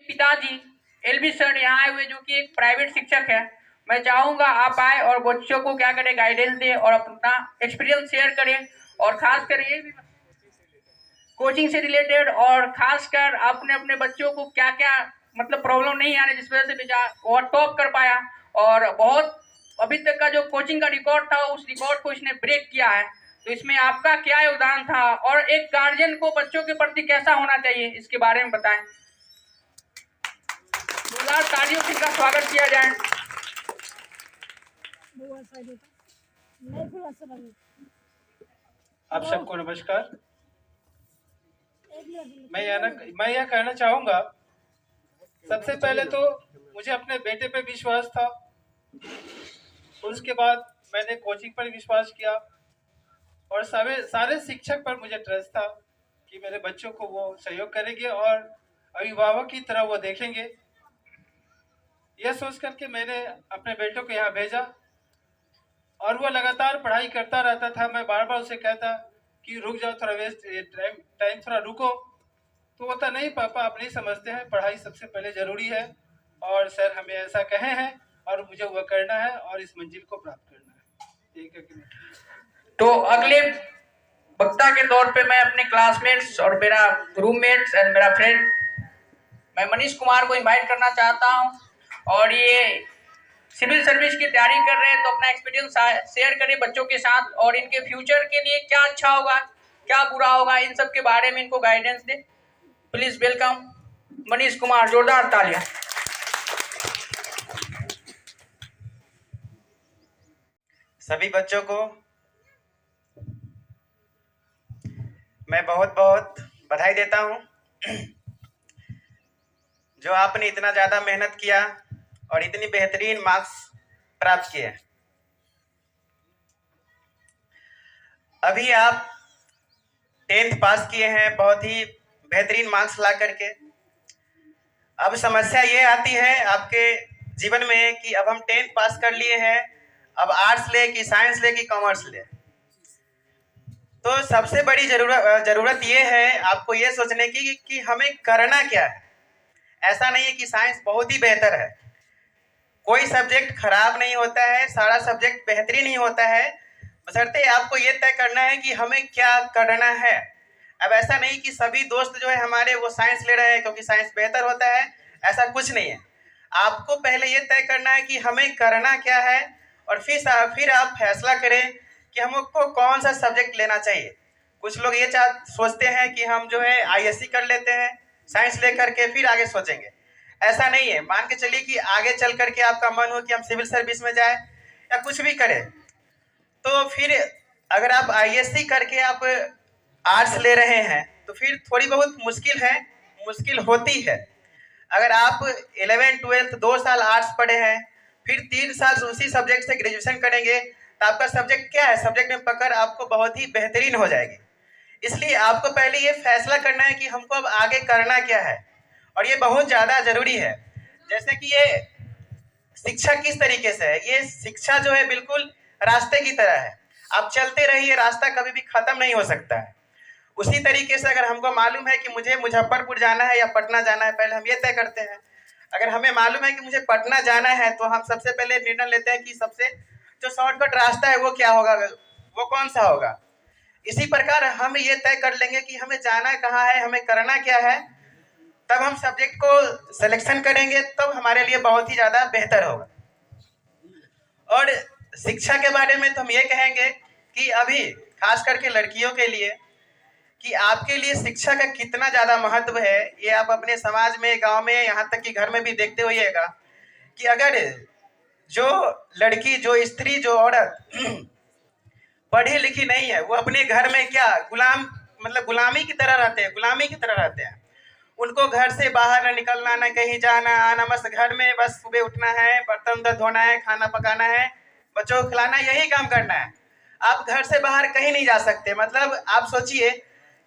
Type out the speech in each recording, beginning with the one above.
पिताजी LB sir यहाँ आए हुए, जो कि एक प्राइवेट शिक्षक है। मैं चाहूंगा आप आए और बच्चों को क्या करें, गाइडेंस दें और अपना एक्सपीरियंस शेयर करें, और खास कर ये भी कोचिंग से रिलेटेड, और खासकर आपने अपने बच्चों को क्या क्या मतलब प्रॉब्लम नहीं आ रही जिस वजह से बेचा वो टॉप कर पाया, और बहुत अभी तक का जो कोचिंग का रिकॉर्ड था उस रिकॉर्ड को इसने ब्रेक किया है। तो इसमें आपका क्या योगदान था, और एक गार्जियन को बच्चों के प्रति कैसा होना चाहिए, इसके बारे में बताएं। जोरदार तालियों से इनका स्वागत किया जाए। आप सबको नमस्कार। मैं यह कहना चाहूंगा, सबसे पहले तो मुझे अपने बेटे पे विश्वास था, उसके बाद मैंने कोचिंग पर विश्वास किया, और सारे शिक्षक पर मुझे ट्रस्ट था कि मेरे बच्चों को वो सहयोग करेंगे और अभिभावक की तरह वो देखेंगे। यह सोच करके मैंने अपने बेटों को यहाँ भेजा, और वो लगातार पढ़ाई करता रहता था। मैं बार बार उसे कहता कि रुक जाओ, थोड़ा टाइम थोड़ा रुको, तो होता नहीं पापा आप नहीं समझते हैं, पढ़ाई सबसे पहले जरूरी है, और सर हमें ऐसा कहे हैं और मुझे वो करना है और इस मंजिल को प्राप्त करना है। ठीक है कि नहीं? तो अगले वक्ता के तौर पे मैं अपने क्लासमेट्स और मेरा रूममेट्स एंड मेरा फ्रेंड मैं मनीष कुमार को इनवाइट करना चाहता हूं, और ये सिविल सर्विस की तैयारी कर रहे हैं, तो अपना एक्सपीरियंस शेयर करें बच्चों के साथ, और इनके फ्यूचर के लिए क्या अच्छा होगा क्या बुरा होगा इन सब के बारे में इनको guidance they. Please welcome Manish Kumar, जोरदार तालियां। सभी बच्चों को मैं बहुत बहुत बधाई देता हूं, जो आपने इतना ज़्यादा मेहनत किया और इतनी बेहतरीन मार्क्स प्राप्त किए। अभी आप 10th पास किए हैं बहुत ही बेहतरीन मार्क्स ला करके। अब समस्या ये आती है आपके जीवन में कि अब हम 10th पास कर लिए हैं, अब आर्ट्स ले कि साइंस ले कि कॉमर्स ले। तो सबसे बड़ी ज़रूरत ये है आपको ये सोचने की कि हमें करना क्या है। ऐसा नहीं है कि साइंस बहुत ही बेहतर है, कोई सब्जेक्ट खराब नहीं होता है, सारा सब्जेक्ट बेहतरीन ही होता है, बशर्ते आपको ये तय करना है कि हमें क्या करना है। अब ऐसा नहीं कि सभी दोस्त जो है हमारे वो साइंस ले रहे हैं क्योंकि साइंस बेहतर होता है, ऐसा कुछ नहीं है। आपको पहले ये तय करना है कि हमें करना क्या है, और फिर आप फैसला करें कि हमको कौन सा सब्जेक्ट लेना चाहिए। कुछ लोग ये सोचते हैं कि हम जो है आईएससी कर लेते हैं साइंस लेकर के, फिर आगे सोचेंगे। ऐसा नहीं है। मान के चलिए कि आगे चल करके आपका मन हो कि हम सिविल सर्विस में जाए या कुछ भी करें, तो फिर अगर आप आईएससी करके आप आर्ट्स ले रहे हैं तो फिर थोड़ी बहुत मुश्किल होती है। अगर आप 11th 12th 2 साल आर्ट्स पढ़े हैं, फिर 3 साल उसी सब्जेक्ट से ग्रेजुएशन करेंगे, तो आपका सब्जेक्ट क्या है, सब्जेक्ट में पकड़ आपको बहुत ही बेहतरीन हो जाएगी। इसलिए आपको पहले ये फैसला करना है कि हमको अब आगे करना क्या है, और ये बहुत ज़्यादा ज़रूरी है। जैसे कि ये शिक्षा किस तरीके से है, ये शिक्षा जो है बिल्कुल रास्ते की तरह है। आप चलते रहिए, रास्ता कभी भी ख़त्म नहीं हो सकता है। उसी तरीके से अगर हमको मालूम है कि मुझे मुजफ्फरपुर जाना है या पटना जाना है, पहले हम ये तय करते हैं। अगर हमें मालूम है कि मुझे पटना जाना है तो हम सबसे पहले निर्णय लेते हैं कि सबसे जो शॉर्टकट रास्ता है वो क्या होगा, वो कौन सा होगा। इसी प्रकार हम ये तय कर लेंगे कि हमें जाना कहाँ है, हमें करना क्या है, तब हम सब्जेक्ट को सिलेक्शन करेंगे, तब हमारे लिए बहुत ही ज़्यादा बेहतर होगा। और शिक्षा के बारे में तो हम ये कहेंगे कि अभी खास करके लड़कियों के लिए कि आपके लिए शिक्षा का कितना ज़्यादा महत्व है, ये आप अपने समाज में, गांव में, यहाँ तक कि घर में भी देखते होइएगा कि अगर जो लड़की, जो स्त्री, जो औरत पढ़ी लिखी नहीं है, वो अपने घर में क्या गुलामी की तरह रहते हैं। उनको घर से बाहर न निकलना, न कहीं जाना आना, बस घर में बस सुबह उठना है, बर्तन धोना है, खाना पकाना है, बच्चों को खिलाना, यही काम करना है। आप घर से बाहर कहीं नहीं जा सकते। मतलब आप सोचिए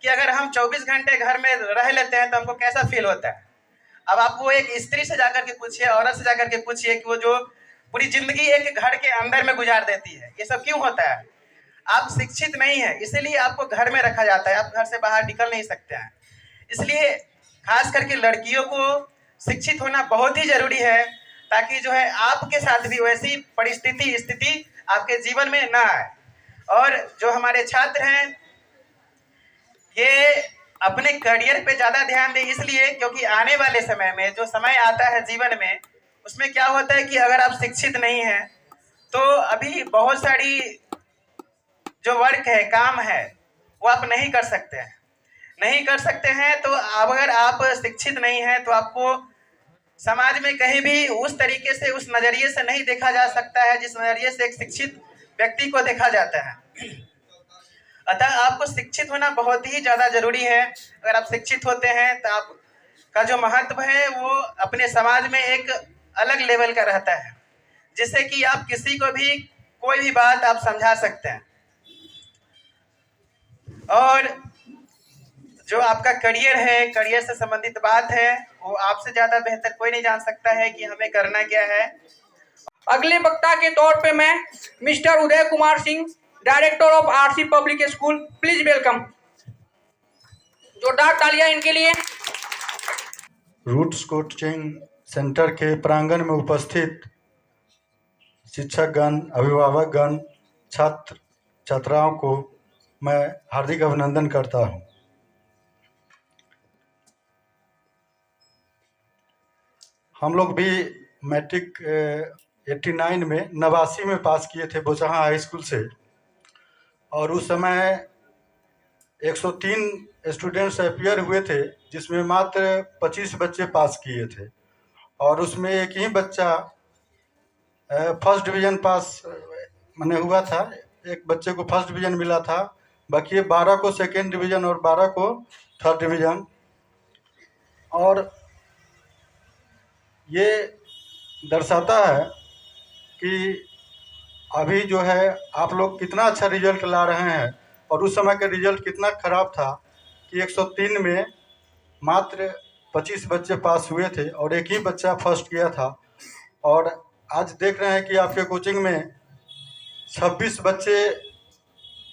कि अगर हम 24 घंटे घर में रह लेते हैं तो हमको कैसा फील होता है। अब आप वो एक स्त्री से जाकर के पूछिए, औरत से जाकर के पूछिए कि वो जो पूरी जिंदगी एक घर के अंदर में गुजार देती है, ये सब क्यों होता है। आप शिक्षित नहीं है, इसीलिए आपको घर में रखा जाता है, आप घर से बाहर निकल नहीं सकते हैं। इसलिए खास करके लड़कियों को शिक्षित होना बहुत ही जरूरी है, ताकि जो है आपके साथ भी वैसी परिस्थिति स्थिति आपके जीवन में ना आए। और जो हमारे छात्र हैं ये अपने करियर पे ज़्यादा ध्यान दें, इसलिए क्योंकि आने वाले समय में जो समय आता है जीवन में, उसमें क्या होता है कि अगर आप शिक्षित नहीं हैं तो अभी बहुत सारी जो वर्क है, काम है, वो आप नहीं कर सकते हैं। तो अगर आप शिक्षित नहीं हैं तो आपको समाज में कहीं भी उस तरीके से, उस नज़रिए से नहीं देखा जा सकता है जिस नज़रिए से एक शिक्षित व्यक्ति को देखा जाता है। अतः आपको शिक्षित होना बहुत ही ज़्यादा जरूरी है। अगर आप शिक्षित होते हैं तो आपका जो महत्व है वो अपने समाज में एक अलग लेवल का रहता है, जिससे कि आप किसी को भी कोई भी बात आप समझा सकते हैं। और जो आपका करियर है, करियर से संबंधित बात है, वो आपसे ज़्यादा बेहतर कोई नहीं जान सकता है कि हमें करना क्या है। अगले वक्ता के तौर पे मैं mister Uday Kumar Singh, director of RC public school, please welcome. जोरदार तालियां इनके लिए। रूट्स कोचिंग सेंटर के प्रांगण में उपस्थित शिक्षकगण, अभिभावकगण, छात्र छात्राओं को मैं हार्दिक अभिनंदन करता हूं। हम लोग भी मैट्रिक 89 में 89 में पास किए थे बोचहा हाई स्कूल से, और उस समय 103 स्टूडेंट्स अपियर हुए थे, जिसमें मात्र 25 बच्चे पास किए थे, और उसमें एक ही बच्चा फर्स्ट डिवीज़न पास मैंने हुआ था। एक बच्चे को फर्स्ट डिवीज़न मिला था, बाकी 12 को सेकेंड डिवीज़न और 12 को थर्ड डिवीज़न। और ये दर्शाता है कि अभी जो है आप लोग कितना अच्छा रिजल्ट ला रहे हैं, और उस समय का रिजल्ट कितना ख़राब था कि 103 में मात्र 25 बच्चे पास हुए थे और एक ही बच्चा फर्स्ट किया था। और आज देख रहे हैं कि आपके कोचिंग में 26 बच्चे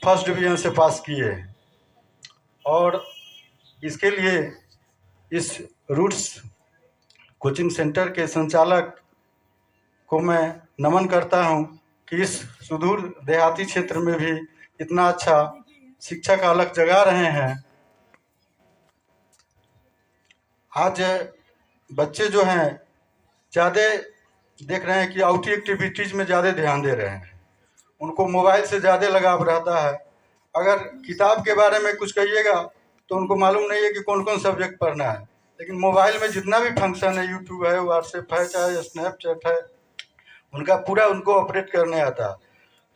फर्स्ट डिवीज़न से पास किए हैं। और इसके लिए इस रूट्स कोचिंग सेंटर के संचालक को मैं नमन करता हूं कि इस सुदूर देहाती क्षेत्र में भी इतना अच्छा शिक्षा का अलग जगा रहे हैं। आज बच्चे जो हैं ज़्यादा देख रहे हैं कि आउटरी एक्टिविटीज़ में ज़्यादा ध्यान दे रहे हैं, उनको मोबाइल से ज़्यादा लगाव रहता है। अगर किताब के बारे में कुछ कहिएगा तो उनको मालूम नहीं है कि कौन कौन सब्जेक्ट पढ़ना है, लेकिन मोबाइल में जितना भी फंक्शन है, यूट्यूब है, व्हाट्सएप है, चाहे स्नैपचैट है, उनका पूरा उनको ऑपरेट करने आता है।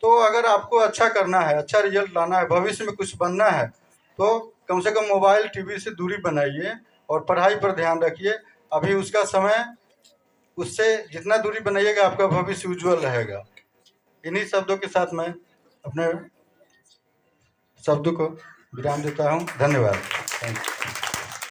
तो अगर आपको अच्छा करना है, अच्छा रिजल्ट लाना है, भविष्य में कुछ बनना है, तो कम से कम मोबाइल टीवी से दूरी बनाइए और पढ़ाई पर ध्यान रखिए। अभी उसका समय, उससे जितना दूरी बनाइएगा आपका भविष्य उज्जवल रहेगा। इन्हीं शब्दों के साथ मैं अपने शब्दों को विराम देता हूँ। धन्यवाद। Thank you.